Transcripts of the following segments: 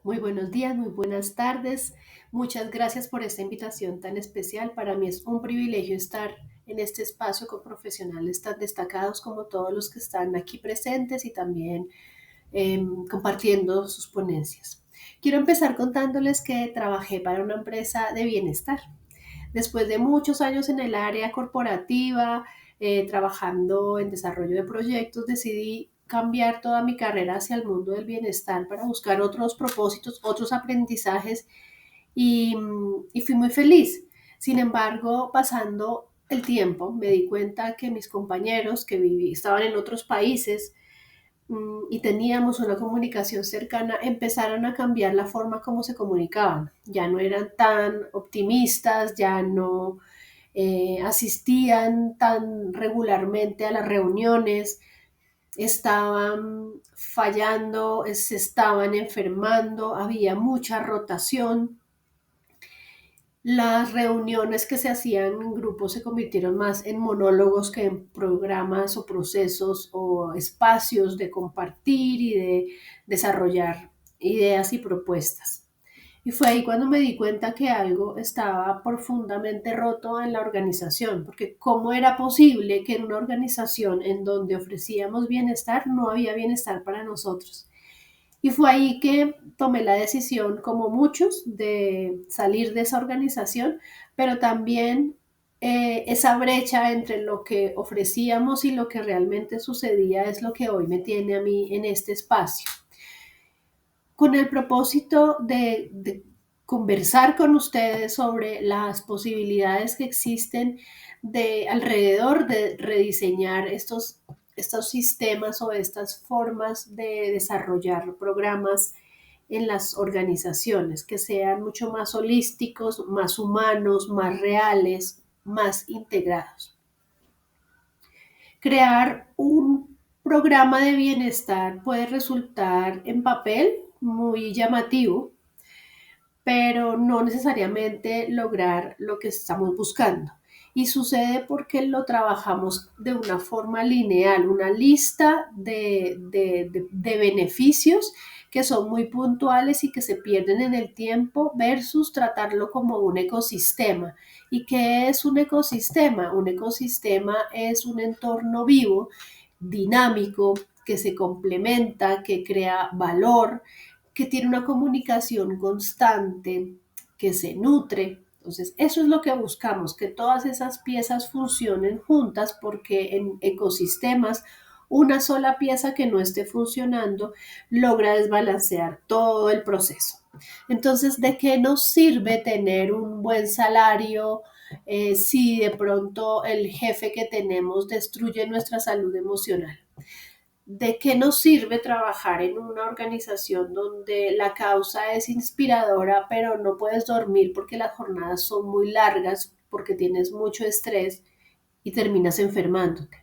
Muy buenos días, muy buenas tardes. Muchas gracias por esta invitación tan especial. Para mí es un privilegio estar en este espacio con profesionales tan destacados como todos los que están aquí presentes y también compartiendo sus ponencias. Quiero empezar contándoles que trabajé para una empresa de bienestar. Después de muchos años en el área corporativa, trabajando en desarrollo de proyectos, decidí cambiar toda mi carrera hacia el mundo del bienestar para buscar otros propósitos, otros aprendizajes y fui muy feliz. Sin embargo, pasando el tiempo, me di cuenta que mis compañeros estaban en otros países y teníamos una comunicación cercana, empezaron a cambiar la forma como se comunicaban. Ya no eran tan optimistas, ya no asistían tan regularmente a las reuniones, estaban fallando, se estaban enfermando, había mucha rotación. Las reuniones que se hacían en grupo se convirtieron más en monólogos que en programas o procesos o espacios de compartir y de desarrollar ideas y propuestas. Y fue ahí cuando me di cuenta que algo estaba profundamente roto en la organización, porque ¿cómo era posible que en una organización en donde ofrecíamos bienestar no había bienestar para nosotros? Y fue ahí que tomé la decisión, como muchos, de salir de esa organización, pero también esa brecha entre lo que ofrecíamos y lo que realmente sucedía es lo que hoy me tiene a mí en este espacio. Con el propósito de conversar con ustedes sobre las posibilidades que existen de alrededor de rediseñar estos sistemas o estas formas de desarrollar programas en las organizaciones, que sean mucho más holísticos, más humanos, más reales, más integrados. Crear un programa de bienestar puede resultar en papel muy llamativo, pero no necesariamente lograr lo que estamos buscando. Y sucede porque lo trabajamos de una forma lineal, una lista de beneficios que son muy puntuales y que se pierden en el tiempo versus tratarlo como un ecosistema. ¿Y qué es un ecosistema? Un ecosistema es un entorno vivo, dinámico, que se complementa, que crea valor, que tiene una comunicación constante, que se nutre. Entonces, eso es lo que buscamos, que todas esas piezas funcionen juntas, porque en ecosistemas una sola pieza que no esté funcionando logra desbalancear todo el proceso. Entonces, ¿de qué nos sirve tener un buen salario si de pronto el jefe que tenemos destruye nuestra salud emocional? ¿De qué nos sirve trabajar en una organización donde la causa es inspiradora, pero no puedes dormir porque las jornadas son muy largas, porque tienes mucho estrés y terminas enfermándote?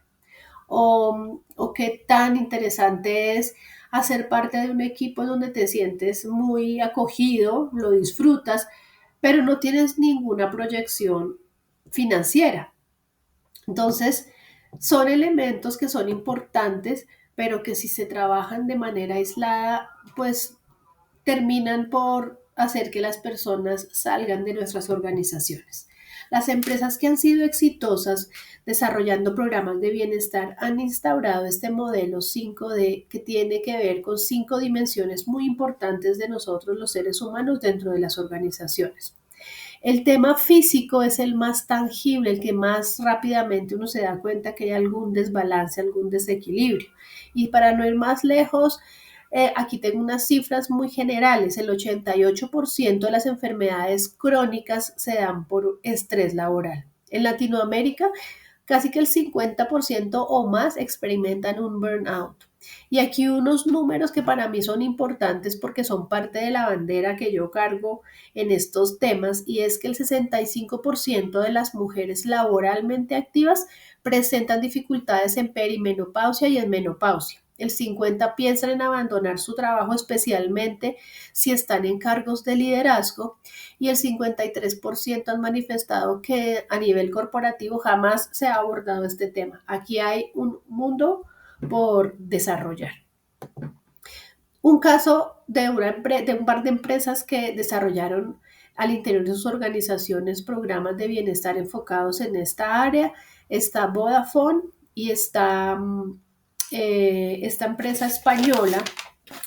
¿O qué tan interesante es hacer parte de un equipo donde te sientes muy acogido, lo disfrutas, pero no tienes ninguna proyección financiera? Entonces, son elementos que son importantes, pero que si se trabajan de manera aislada, pues terminan por hacer que las personas salgan de nuestras organizaciones. Las empresas que han sido exitosas desarrollando programas de bienestar han instaurado este modelo 5D que tiene que ver con 5 dimensiones muy importantes de nosotros los seres humanos dentro de las organizaciones. El tema físico es el más tangible, el que más rápidamente uno se da cuenta que hay algún desbalance, algún desequilibrio. Y para no ir más lejos, aquí tengo unas cifras muy generales. El 88% de las enfermedades crónicas se dan por estrés laboral. En Latinoamérica, casi que el 50% o más experimentan un burnout. Y aquí unos números que para mí son importantes porque son parte de la bandera que yo cargo en estos temas, y es que el 65% de las mujeres laboralmente activas presentan dificultades en perimenopausia y en menopausia. El 50% piensan en abandonar su trabajo, especialmente si están en cargos de liderazgo, y el 53% han manifestado que a nivel corporativo jamás se ha abordado este tema. Aquí hay un mundo por desarrollar. Un caso de un par de empresas que desarrollaron al interior de sus organizaciones programas de bienestar enfocados en esta área. Está Vodafone y está esta empresa española,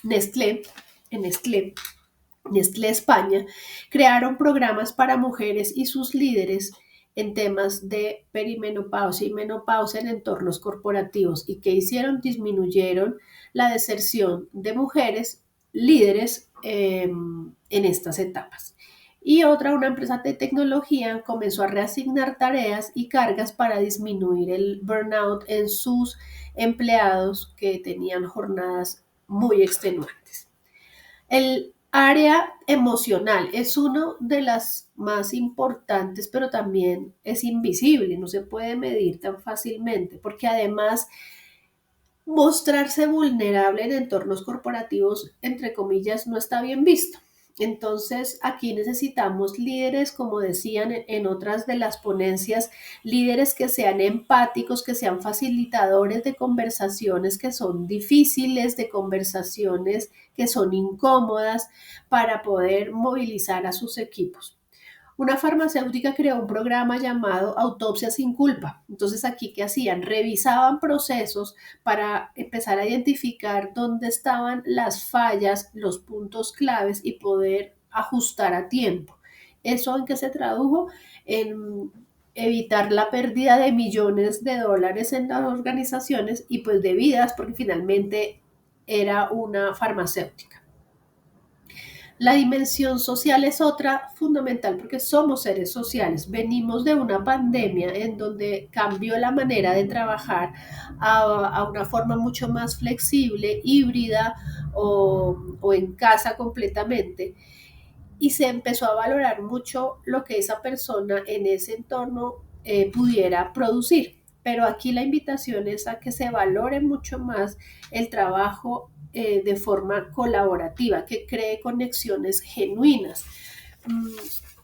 Nestlé, en Nestlé España, crearon programas para mujeres y sus líderes en temas de perimenopausia y menopausia en entornos corporativos. ¿Y qué hicieron? Disminuyeron la deserción de mujeres líderes en estas etapas. Y otra, una empresa de tecnología, comenzó a reasignar tareas y cargas para disminuir el burnout en sus empleados que tenían jornadas muy extenuantes. El área emocional es una de las más importantes, pero también es invisible, no se puede medir tan fácilmente, porque además mostrarse vulnerable en entornos corporativos, entre comillas, no está bien visto. Entonces, aquí necesitamos líderes, como decían en otras de las ponencias, líderes que sean empáticos, que sean facilitadores de conversaciones que son difíciles, de conversaciones que son incómodas, para poder movilizar a sus equipos. Una farmacéutica creó un programa llamado Autopsia sin culpa. Entonces, aquí, ¿qué hacían? Revisaban procesos para empezar a identificar dónde estaban las fallas, los puntos claves y poder ajustar a tiempo. ¿Eso en qué se tradujo? En evitar la pérdida de millones de dólares en las organizaciones y pues de vidas, porque finalmente era una farmacéutica. La dimensión social es otra fundamental porque somos seres sociales. Venimos de una pandemia en donde cambió la manera de trabajar a una forma mucho más flexible, híbrida o en casa completamente. Y se empezó a valorar mucho lo que esa persona en ese entorno pudiera producir. Pero aquí la invitación es a que se valore mucho más el trabajo de forma colaborativa, que cree conexiones genuinas. Mm,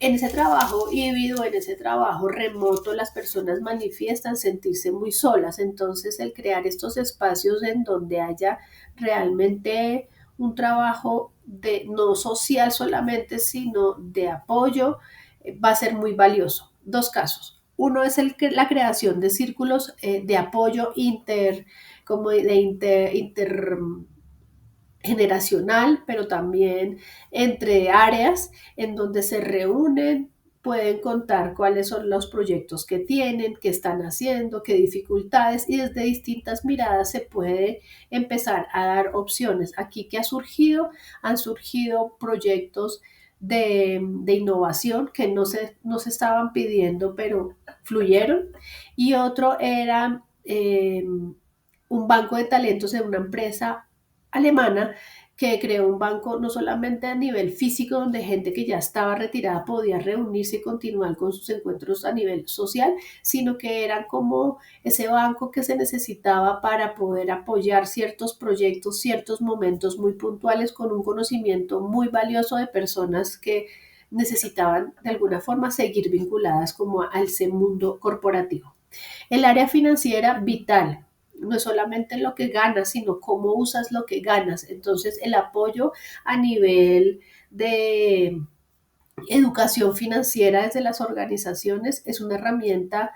En ese trabajo híbrido, en ese trabajo remoto, las personas manifiestan sentirse muy solas. Entonces, el crear estos espacios en donde haya realmente un trabajo de no social solamente, sino de apoyo, va a ser muy valioso. Dos casos. Uno es la creación de círculos de apoyo como de intergeneracional, pero también entre áreas en donde se reúnen, pueden contar cuáles son los proyectos que tienen, qué están haciendo, qué dificultades, y desde distintas miradas se puede empezar a dar opciones. Aquí que ha surgido, han surgido proyectos de innovación que no se estaban pidiendo, pero fluyeron, y otro era un banco de talentos en una empresa alemana que creó un banco no solamente a nivel físico, donde gente que ya estaba retirada podía reunirse y continuar con sus encuentros a nivel social, sino que eran como ese banco que se necesitaba para poder apoyar ciertos proyectos, ciertos momentos muy puntuales, con un conocimiento muy valioso de personas que necesitaban de alguna forma seguir vinculadas como a ese mundo corporativo. El área financiera vital, no es solamente lo que ganas, sino cómo usas lo que ganas. Entonces, el apoyo a nivel de educación financiera desde las organizaciones es una herramienta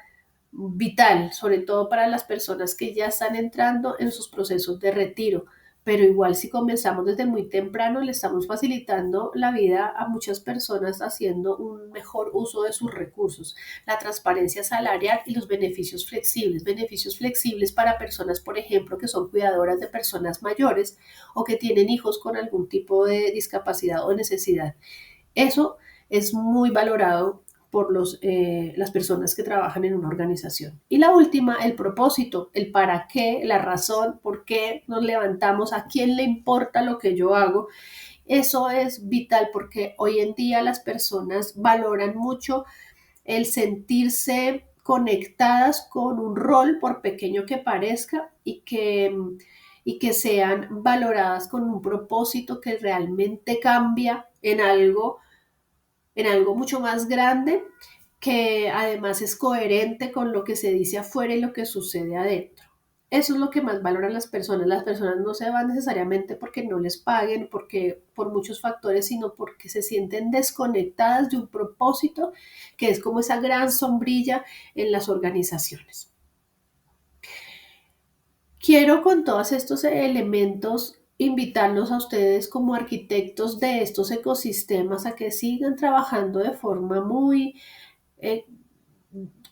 vital, sobre todo para las personas que ya están entrando en sus procesos de retiro. Pero igual si comenzamos desde muy temprano, le estamos facilitando la vida a muchas personas haciendo un mejor uso de sus recursos. La transparencia salarial y los beneficios flexibles para personas, por ejemplo, que son cuidadoras de personas mayores o que tienen hijos con algún tipo de discapacidad o necesidad. Eso es muy valorado por las personas que trabajan en una organización. Y la última, el propósito, el para qué, la razón, por qué nos levantamos, a quién le importa lo que yo hago. Eso es vital porque hoy en día las personas valoran mucho el sentirse conectadas con un rol, por pequeño que parezca, y que sean valoradas con un propósito que realmente cambia en algo mucho más grande, que además es coherente con lo que se dice afuera y lo que sucede adentro. eso es lo que más valoran las personas. Las personas no se van necesariamente porque no les paguen, porque por muchos factores, sino porque se sienten desconectadas de un propósito que es como esa gran sombrilla en las organizaciones. Quiero con todos estos elementos invitarlos a ustedes como arquitectos de estos ecosistemas a que sigan trabajando de forma muy eh,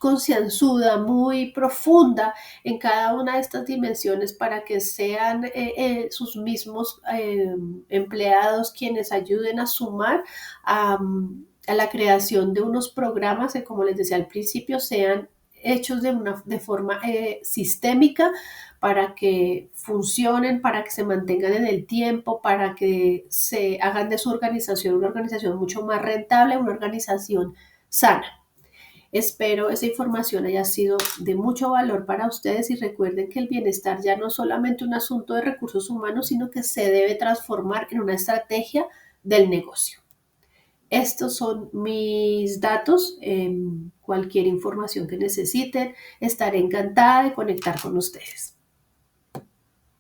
concienzuda, muy profunda en cada una de estas dimensiones para que sean sus mismos empleados quienes ayuden a sumar a la creación de unos programas que, como les decía al principio, sean hechos de forma sistémica para que funcionen, para que se mantengan en el tiempo, para que se hagan de su organización una organización mucho más rentable, una organización sana. Espero esa información haya sido de mucho valor para ustedes y recuerden que el bienestar ya no es solamente un asunto de recursos humanos, sino que se debe transformar en una estrategia del negocio. Estos son mis datos. Cualquier información que necesiten, estaré encantada de conectar con ustedes.